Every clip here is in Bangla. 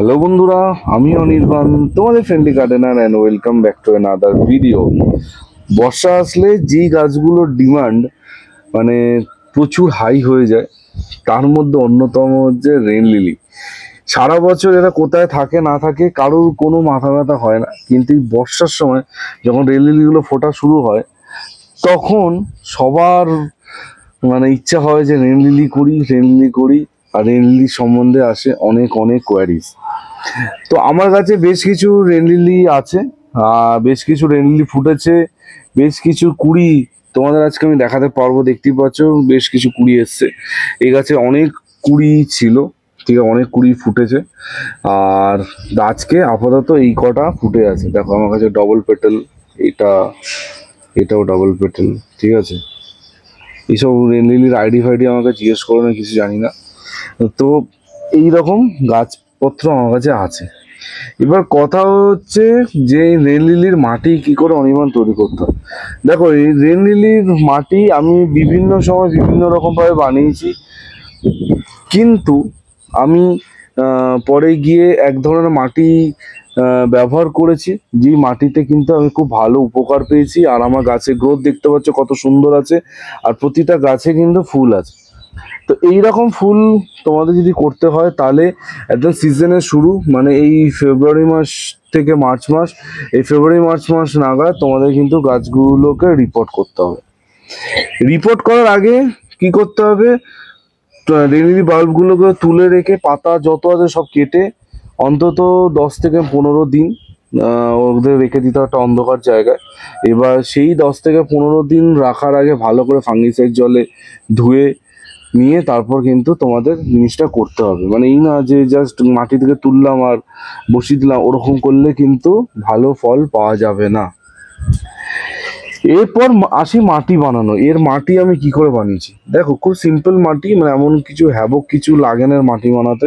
হ্যালো বন্ধুরা, আমি অনির্বাণ, তোমাদের friendly gardener and welcome back to another video. বর্ষা আসলে যেই গাছগুলোর ডিমান্ড মানে প্রচুর হাই হয়ে যায়, তার মধ্যে অন্যতম হচ্ছে রেন লিলি। সারা বছর এরা কোথায় থাকে না থাকে কারোর কোনো মাথা ব্যথা হয় না, কিন্তু এই বর্ষার সময় যখন রেন লিলিগুলো ফোটা শুরু হয়, তখন সবার ইচ্ছা হয় যে রেন লিলি করি, রেন লিলি করি। আর রেন লিলি সম্বন্ধে আসে অনেক অনেক কোয়ারিজ। তো আমার কাছে বেশ কিছু রেন লিলি আছে, বেশ কিছু রেন লিলি ফুটেছে, বেশ কিছু কুড়ি তোমাদের আজকে আমি দেখাতে পারবো। দেখতেই পাচ্ছ বেশ কিছু কুড়ি এসছে। এই গাছে অনেক কুড়ি ছিল, ঠিক আছে, অনেক কুড়ি ফুটেছে। আর আজকে আপাতত এই কটা ফুটে আছে। দেখো আমার কাছে ডবল পেটেল, এটা এটাও ডবল পেটেল, ঠিক আছে। এইসব রেন লিলির আইডি ফাইডি আমাকে জিজ্ঞেস করো না, কিছু জানি না। তো এইরকম গাছপত্র আমার কাছে আছে। এবার কথা হচ্ছে যে রেন লিলির মাটি কি করে অনির্বাণ তৈরি করতে হয়। দেখো, এই রেন লিলির মাটি আমি বিভিন্ন সময় বিভিন্ন রকম ভাবে বানিয়েছি, কিন্তু আমি পরে গিয়ে এক ধরনের মাটি ব্যবহার করেছি, যে মাটিতে কিন্তু আমি খুব ভালো উপকার পেয়েছি। আর আমার গাছের গ্রোথ দেখতে পাচ্ছ কত সুন্দর আছে, আর প্রতিটা গাছে কিন্তু ফুল আছে। তো এইরকম ফুল তোমাদের যদি করতে হয়, তাহলে একদম সিজনের শুরু এই ফেব্রুয়ারি মাস থেকে মার্চ মাস, এই ফেব্রুয়ারি মার্চ মাস নাগাদ তোমাদের কিন্তু গাছগুলোকে রিপোর্ট করতে হবে। রিপোর্ট করার আগে কি করতে হবে, রেনিলি বাল্বগুলোকে তুলে রেখে পাতা যত আছে সব কেটে অন্তত 10 থেকে 15 দিন ওদের রেখে দিতে একটা অন্ধকার জায়গায়। এবার সেই 10 থেকে 15 দিন রাখার আগে ভালো করে ফাঙ্গিসাইড জলে ধুয়ে নিয়ে তারপর কিন্তু তোমাদের জিনিসটা করতে হবে। এই না যে জাস্ট মাটি থেকে তুললাম আর বসিয়ে দিলাম, ওরকম করলে কিন্তু ভালো ফল পাওয়া যাবে না। এরপর আসি মাটি বানানো। এর মাটি আমি কি করে বানিয়েছি দেখো, খুব সিম্পল মাটি, এমন কিছু হ্যাবক কিছু লাগে না মাটি বানাতে।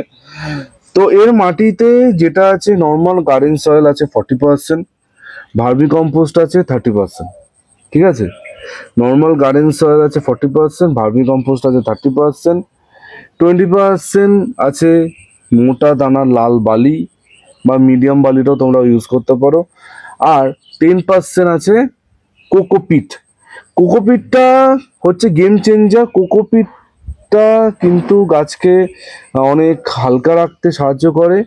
তো এর মাটিতে যেটা আছে, নর্মাল গার্ডেন সয়েল আছে 40%, ভার্মি কম্পোস্ট আছে 30%, ঠিক আছে। নর্মাল গার্ডেন সয়েল আছে 40%, ভার্মি কম্পোস্ট আছে 30%, 20% আছে মোটা দানার লাল বালি বা মিডিয়াম বালিটাও তোমরা ইউজ করতে পারো। আর 10% আছে কোকোপিট। কোকোপিটটা হচ্ছে গেম চেঞ্জার। কোকোপিটটা কিন্তু গাছকে অনেক হালকা রাখতে সাহায্য করে।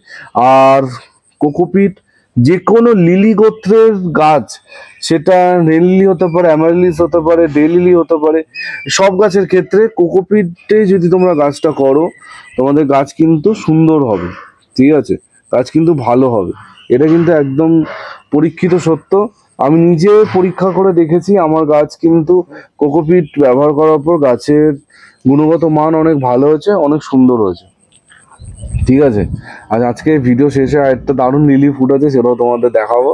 আর কোকোপিট যে কোনো লিলি গোত্রের গাছ, সেটা রেন লিলি হতে পারে, অ্যামারিলিস হতে পারে, ডে লিলি হতে পারে, সব গাছের ক্ষেত্রে কোকোপিটে যদি তোমরা গাছটা করো, তোমাদের গাছ কিন্তু সুন্দর হবে, ঠিক আছে, গাছ কিন্তু ভালো হবে। এটা কিন্তু একদম পরীক্ষিত সত্য। আমি নিজে পরীক্ষা করে দেখেছি, আমার গাছ কিন্তু কোকোপিট ব্যবহার করার পর গাছের গুণগত মান অনেক ভালো হয়েছে, অনেক সুন্দর হয়েছে, ঠিক আছে। আর আজকে ভিডিও শেষে একটা দারুণ লিলি ফুট আছে, সেটাও তোমাদের দেখাবো।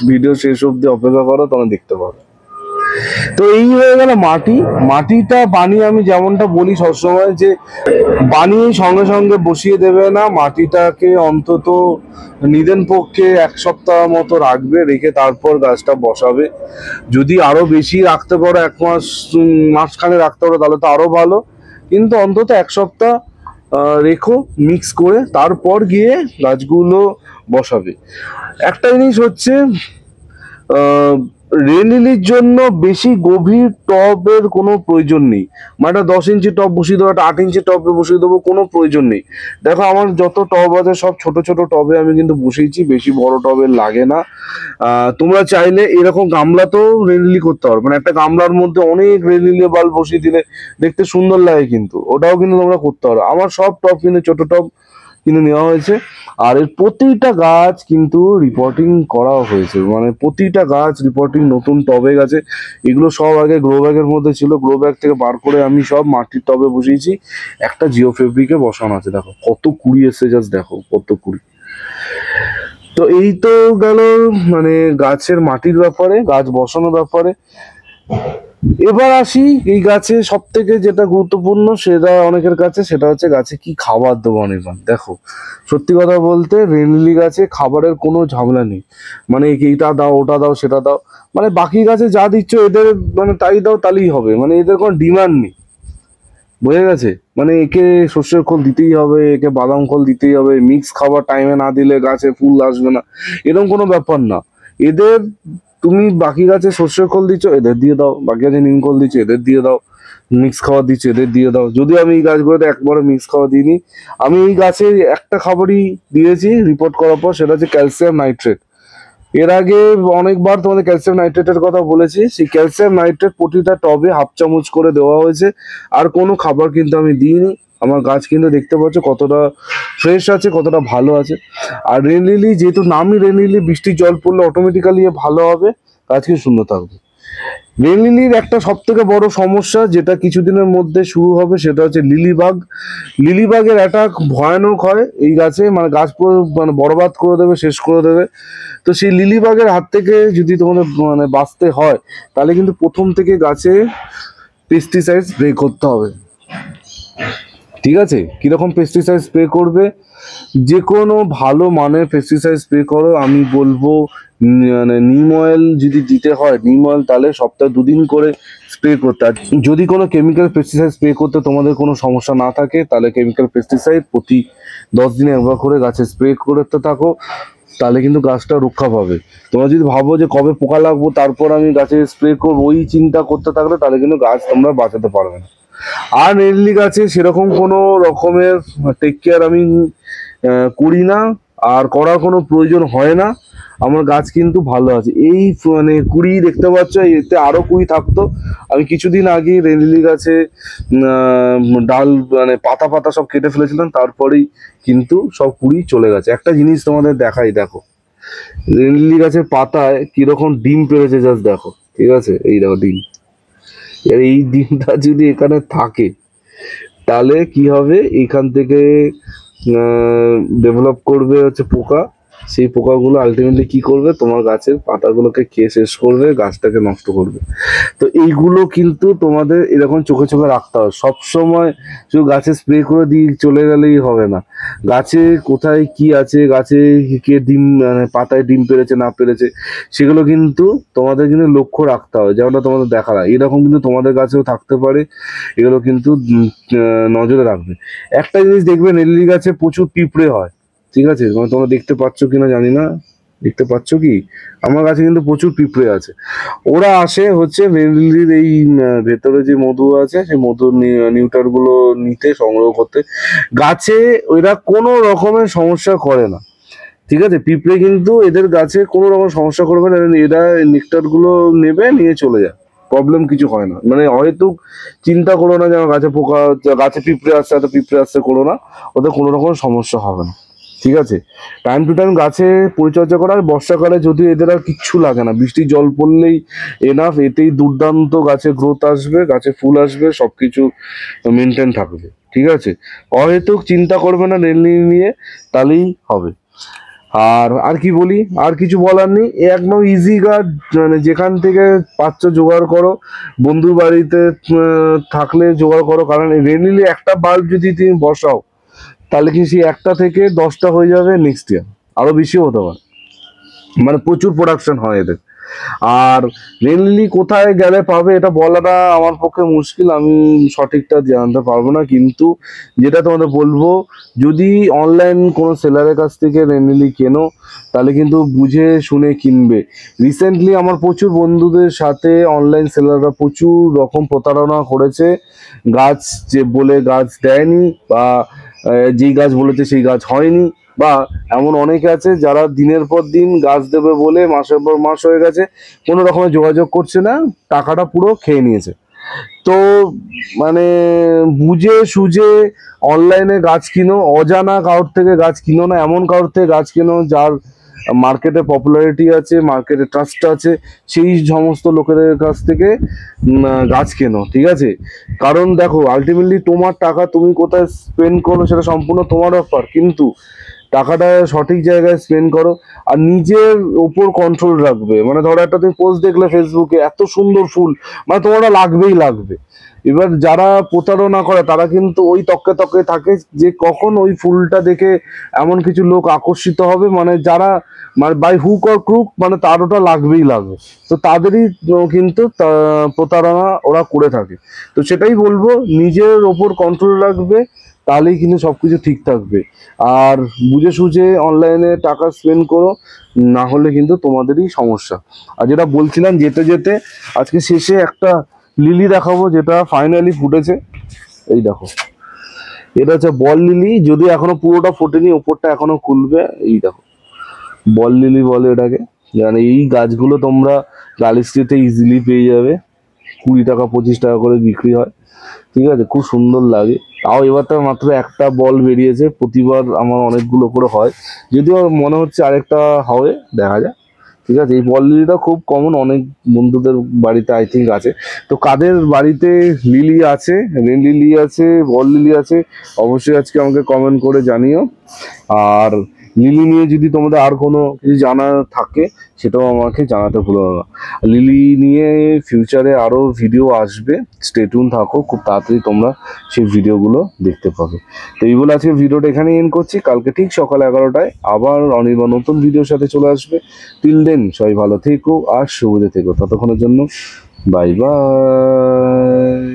ভিডিও শেষ অবধি অপেক্ষা করো, তোমরা দেখতে পারো। তো এই হয়ে গেল মাটি। মাটিটা বানিয়ে আমি যেমনটা বলি সবসময়, যে বানিয়ে সঙ্গে সঙ্গে বসিয়ে দেবে না, মাটিটাকে অন্তত নিদেন পক্ষে 1 সপ্তাহ মতো রাখবে, রেখে তারপর গাছটা বসাবে। যদি আরো বেশি রাখতে পারো, 1 মাস মাসখানে রাখতে পারো, তাহলে তো আরো ভালো, কিন্তু অন্তত 1 সপ্তাহ রেখো মিক্স করে, তারপর গিয়ে গাছগুলো বসাবে। একটা জিনিস হচ্ছে, রেন লিলির জন্য বেশি গভীর টবের কোনো প্রয়োজন নেই। একটা 10 ইঞ্চি টব বসিয়ে দেবো, একটা 8 ইঞ্চি টবে বসিয়ে দেবো, কোনো প্রয়োজন নেই। দেখো আমার যত টব আছে সব ছোট ছোট টবে আমি কিন্তু বসিয়েছি, বেশি বড় টবের লাগে না। তোমরা চাইলে এরকম গামলাতেও রেন লিলি করতে পারো, একটা গামলার মধ্যে অনেক রেন লিলি বাল্ব বসিয়ে দিলে দেখতে সুন্দর লাগে, কিন্তু ওটাও কিন্তু তোমরা করতে পারো। আমার সব টব কিন্তু ছোট টব কিন্তু নেওয়া হয়েছে। আর এর প্রতিটা গাছ কিন্তু রিপোর্টিং করা হয়েছে, প্রতিটা গাছ রিপোর্টিং নতুন টবে গেছে। এগুলো সব আগে গ্রো ব্যাগের মধ্যে ছিল, গ্রো ব্যাগ থেকে বার করে আমি সব মাটির টবে বসিয়েছি। একটা জিও ফেব্রিকে বসানো আছে, দেখো কত কুড়ি এসছে, জাস্ট দেখো কত কুড়ি। তো এই তো গেল গাছের মাটির ব্যাপারে, গাছ বসানোর ব্যাপারে। এবার আসি এই গাছে সব থেকে যেটা গুরুত্বপূর্ণ, সেটা অনেকের কাছে, সেটা হচ্ছে গাছে কি খাবার দেবো অনির্বাণ। দেখো, সত্যি কথা বলতে রেন লিলি গাছে খাবারের কোনো ঝামেলা নেই। এইটা দাও, ওটা দাও, সেটা দাও, বাকি গাছে যা দিচ্ছ এদের তাই দাও, তাহলেই হবে, এদের কোনো ডিমান্ড নেই। বুঝে গেছে? মানে একে সর্ষের খোল দিতেই হবে, একে বাদাম খোল দিতেই হবে, মিক্স খাবার টাইমে না দিলে গাছে ফুল আসবে না, এরকম কোনো ব্যাপার না। এদের তুমি বাকি গাছে সর্ষের খোল দিচ্ছ, এদের দিয়ে দাও, বাকি গাছে নিম খোল দিচ্ছ, এদের দিয়ে দাও, মিক্স খাবার দিচ্ছ, এদের দিয়ে দাও। যদিও আমি এই গাছগুলোতে একবারে মিক্স খাবার দিইনি, আমি এই গাছে একটা খাবারই দিয়েছি রিপোর্ট করার পর, সেটা হচ্ছে ক্যালসিয়াম নাইট্রেট। এর আগে অনেকবার তোমাদের ক্যালসিয়াম নাইট্রেটের কথা বলেছি, সেই ক্যালসিয়াম নাইট্রেট প্রতিটা টবে 1/2 চামচ করে দেওয়া হয়েছে। আর কোনো খাবার কিন্তু আমি দিইনি। আমার গাছ কিন্তু দেখতে পাচ্ছ কতটা ফ্রেশ আছে, কতটা ভালো আছে। আর রেন লিলি যেহেতু নামই রেন লিলি, বৃষ্টির জল পড়লে অটোমেটিক্যালি ভালো হবে, গাছ কি সুন্দর থাকবে। রেন লিলির একটা সব থেকে বড় সমস্যা যেটা কিছুদিনের মধ্যে শুরু হবে, সেটা হচ্ছে লিলিবাগ। লিলিবাগের অ্যাটাক ভয়ানক হয় এই গাছে, মানে গাছ পুরো মানে বরবাদ করে দেবে, শেষ করে দেবে। তো সেই লিলিবাগের হাত থেকে যদি তোমাদের মানে বাঁচতে হয়, তাহলে কিন্তু প্রথম থেকে গাছে পেস্টিসাইড স্প্রে করতে হবে। ঠিক আছে? কিরকম পেস্টিসাইড স্প্রে করবে? যে কোনো ভালো মানের পেস্টিসাইড স্প্রে করো। আমি বলবো মানে নিম অয়েল যদি দিতে হয়, নিম অয়েল তাহলে সপ্তাহে 2 দিন করে স্প্রে করতে। আর যদি কোনো কেমিক্যাল পেস্টিসাইড স্প্রে করতে তোমাদের কোনো সমস্যা না থাকে, তাহলে কেমিক্যাল পেস্টিসাইড প্রতি 10 দিনে একবার করে গাছে স্প্রে করতে থাকো, তাহলে কিন্তু গাছটা রক্ষা পাবে। তোমরা যদি ভাবো যে কবে পোকা লাগবো তারপর আমি গাছে স্প্রে করবো, ওই চিন্তা করতে থাকলে তাহলে কিন্তু গাছ তোমরা বাঁচাতে পারবে না। আর রেনলি গাছে সেরকম কোনো রকমের টেক কেয়ার আমি করি না, আর করার কোনো প্রয়োজন হয় না। আমার গাছ কিন্তু ভালো আছে। এই মানে কুড়ি দেখতে পাচ্ছ, এতে আরো কুড়ি থাকতো। আমি কিছুদিন আগে রেনলি গাছে ডাল মানে পাতা পাতা সব কেটে ফেলেছিলাম, তারপরেই কিন্তু সব কুড়ি চলে গেছে। একটা জিনিস তোমাদের দেখাই, দেখো রেনলি গাছের পাতায় কিরকম ডিম পেড়েছে, জাস্ট দেখো। ঠিক আছে? এই দেখো ডিম। আর এই ডিমটা যদি এখানে থাকে, তাহলে কি হবে, এখান থেকে ডেভেলপ করবে হচ্ছে পোকা। সেই পোকাগুলো আলটিমেটলি কি করবে, তোমার গাছের পাতাগুলোকে খেয়ে শেষ করবে, গাছটাকে নষ্ট করবে। তো এইগুলো কিন্তু তোমাদের এরকম চোখে চোখে রাখতে হবে সব সময়। শুধু গাছে স্প্রে করে দিয়ে চলে গেলেই হবে না। গাছে কোথায় কি আছে, গাছে কে ডিম মানে পাতায় ডিম পেড়েছে না পেড়েছে, সেগুলো কিন্তু তোমাদের কিন্তু লক্ষ্য রাখতে হবে, যেমনটা তোমাদের দেখা যায়। এরকম কিন্তু তোমাদের গাছেও থাকতে পারে, এগুলো কিন্তু নজরে রাখবে। একটা জিনিস দেখবে, নেল্লি গাছে প্রচুর পিঁপড়ে হয়। ঠিক আছে? মানে তোমরা দেখতে পাচ্ছ কিনা জানি না, দেখতে পাচ্ছ কি? আমার কাছে কিন্তু প্রচুর পিঁপড়ে আছে। ওরা আসে হচ্ছে নেল্লির এই ভেতরে যে মধু আছে, সেই মধুর নিউটার গুলো নিতে, সংগ্রহ করতে। গাছে ওরা কোনো রকমের সমস্যা করে না। ঠিক আছে? পিঁপড়ে কিন্তু এদের গাছে কোনো রকম সমস্যা করবে না, এরা নেকটার গুলো নেবে, নিয়ে চলে যায়। প্রবলেম কিছু হয় না। মানে হয়তো চিন্তা করো না যে আমার গাছে পোকা, গাছে পিঁপড়ে আসছে, এত পিঁপড়ে আসছে, করো না। ওদের কোনো রকম সমস্যা হবে না। ঠিক আছে? টাইম টু টাইম গাছে পরিচর্যা করা। আর বর্ষাকালে যদি এদের আর কিচ্ছু লাগে না, বৃষ্টির জল পড়লেই এনাফ, এতেই দুর্দান্ত গাছে গ্রোথ আসবে, গাছে ফুল আসবে, সবকিছু মেনটেন থাকবে। ঠিক আছে? অহেতুক চিন্তা করবে না রেল নিয়ে, তাহলেই হবে। আর আর কি বলি, আর কিছু বলার নেই। এ একদম ইজি গাছ, মানে যেখান থেকে পাচ্ছ জোগাড় করো। বন্ধুর বাড়িতে থাকলে জোগাড় করো, কারণ রেনিলি একটা বাল্ব যদি তুমি বসাও, তাহলে কি সেই একটা থেকে 10টা হয়ে যাবে নেক্সট ইয়ার, আরো বেশিও হতে পারে। মানে প্রচুর প্রোডাকশন হয় এদের। আর রেনলি কোথায় গেলে পাবে এটা বলাটা আমার পক্ষে মুশকিল, আমি সঠিকটা জানতে পারবো না। কিন্তু যেটা তোমাদের বলবো, যদি অনলাইন কোনো সেলারের কাছ থেকে রেনলি কেনো, তাহলে কিন্তু বুঝে শুনে কিনবে। রিসেন্টলি আমার প্রচুর বন্ধুদের সাথে অনলাইন সেলাররা প্রচুর রকম প্রতারণা করেছে। গাছ যে বলে গাছ দেয়নি, বা যেই গাছ বলেছে সেই গাছ হয়নি, বা এমন অনেকে আছে যারা দিনের পর দিন গাছ দেবে বলে মাসের পর মাস হয়ে গেছে, কোনো রকমের যোগাযোগ করছে না, টাকাটা পুরো খেয়ে নিয়েছে। তো মানে বুঝে সুঝে অনলাইনে গাছ কিনো, অজানা কারোর থেকে গাছ কিনো না, এমন কারোর থেকে গাছ কিনো যার মার্কেটে পপুলারিটি আছে, মার্কেটে ট্রাস্ট আছে, সেই সমস্ত লোকেদের কাছ থেকে গাছ কেনো। ঠিক আছে? কারণ দেখো আলটিমেটলি তোমার টাকা তুমি কোথায় স্পেন্ড করো সেটা সম্পূর্ণ তোমার ব্যাপার, কিন্তু টাকাটা সঠিক জায়গায় স্পেন্ড করো। আর নিজের ওপর কন্ট্রোল রাখবে। মানে ধরো একটা তুমি পোস্ট দেখলে ফেসবুকে, এত সুন্দর ফুল, মানে তোমার লাগবেই লাগবে। এবার যারা প্রতারণা করে তারা কিন্তু ওই তককে তককে থাকে যে কখন ওই ফুলটা দেখে এমন কিছু লোক আকর্ষিত হবে, মানে যারা মানে বাই হুক অর ক্রুক মানে তার ওটা লাগবেই লাগবে। তো তাদেরই কিন্তু প্রতারণা ওরা করে থাকে। তো সেটাই বলবো, নিজের ওপর কন্ট্রোল রাখবে, তাহলেই কিন্তু সবকিছু ঠিক থাকবে। আর বুঝে সুঝে অনলাইনে টাকা স্পেন্ড করো, না হলে কিন্তু তোমাদেরই সমস্যা। আর যেটা বলছিলাম যেতে যেতে, আজকে শেষে একটা লিলি দেখাবো যেটা ফাইনালি ফুটেছে। এই দেখো, এটা হচ্ছে বল লিলি, যদি এখনো পুরোটা ফোটেনি, ওপরটা এখনো খুলবে। এই দেখো, বল লিলি বলে এটাকে। মানে এই গাছগুলো তোমরা গার্লিস্ট্রিতে ইজিলি পেয়ে যাবে, 20 টাকা 25 টাকা করে বিক্রি হয়। ঠিক আছে, খুব সুন্দর লাগে। তাও এবার তো মাত্র একটা বল বেরিয়েছে, প্রতিবার আমার অনেকগুলো করে হয়, যদিও মনে হচ্ছে আরেকটা হবে, দেখা যায়। ঠিক আছে, এই বল লিলিটা খুব কমন, অনেক বন্ধুদের বাড়িতে আই থিঙ্ক আছে। তো কাদের বাড়িতে লিলি আছে, রেন লিলি আছে, বল লিলি আছে, অবশ্যই আজকে আমাকে কমেন্ট করে জানিও। আর লিলি নিয়ে যদি তোমাদের আর কোনো কিছু জানার থাকে, সেটাও আমাকে জানাতে ভুলো না। লিলি নিয়ে ফিউচারে আরও ভিডিও আসবে, স্টে টিউন থাকো, খুব তাড়াতাড়ি তোমরা সেই ভিডিওগুলো দেখতে পাবে। তো এই বলে আজকে ভিডিওটা এখানে এন্ড করছি। কালকে ঠিক সকাল 11টায় আবার অনির্বাণ নতুন ভিডিওর সাথে চলে আসবে। টিল দেন সবাই ভালো থেকো আর সুবিধে থেকো, ততক্ষণের জন্য বাই বাই।